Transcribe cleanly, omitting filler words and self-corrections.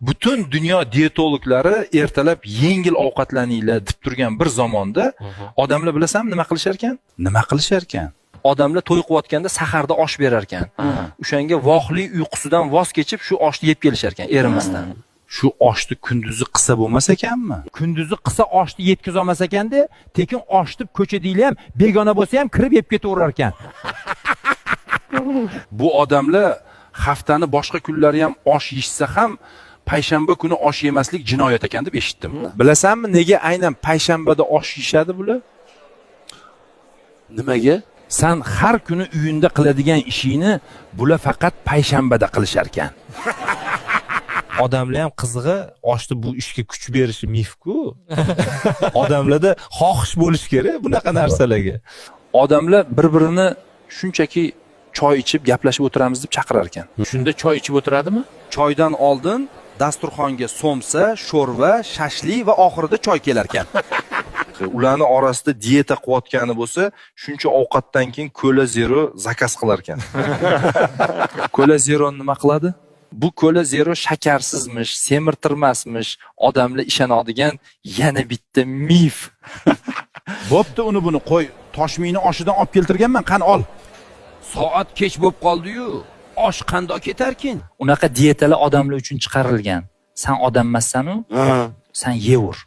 Butun dunyo dietologlari ertalab yengil ovqatlaninglar deb turgan bir zamonda odamlar bilasanmi nima qilishar ekan? Nima qilishar ekan? Odamlar to'y qilayotganda saharda osh berar ekan. O'shanga vohli uyqusidan voz kechib shu oshni yeb kelishar ekan erinmasdan. Shu oshni kunduzi qilsa bo'lmas ekanmi? Kunduzi qilsa oshni yetkazib olmas ekanda, tekin oshni ko'chadaglar ham begona bo'lsa ham kirib yeb ketaverar ekan. Bu odamlar haftani boshqa kunlari ham osh yeyishsa ham payshanba kuni osh yemaslik jinoyat ekan deb eshitdim. Bilasanmi nega aynan payshanbada osh yeyishadi bular? Nimaga? Sen har kuni uyingda qiladigan ishingni bular faqat payshanbada qilishar ekan. Odamlar ham qizig'i oshni bu ishga kuch berishi mifku. Odamlarda xohish bo'lish kerak bunaqa narsalarga. Odamlar bir-birini shunchaki choy ichib gaplashib o'tiramiz deb chaqirar ekan. Shunda choy ichib o'tiradimi? Choydan oldin dasturxonga somsa, sho'rva, shashlik va oxirida choy kelar ekan. Ularni orasida dieta qilayotgani bo'lsa, shuncha ovqatdan keyin Cola Zero zakaz qilar ekan. Cola Zero nima qiladi? Bu Cola Zero shakarsizmish, semirtirmasmish, odamlar ishonadigan yana bitta mif. Bo'pti, uni buni qo'y. Toshmiyni oshidan olib keltirganman, qani ol. Soat kech bo'lib qoldi-yu, osh qandoq ketarkin? Unaqa dietalar odamlar uchun chiqarilgan. Sen odam emassan-u, sen yeyver.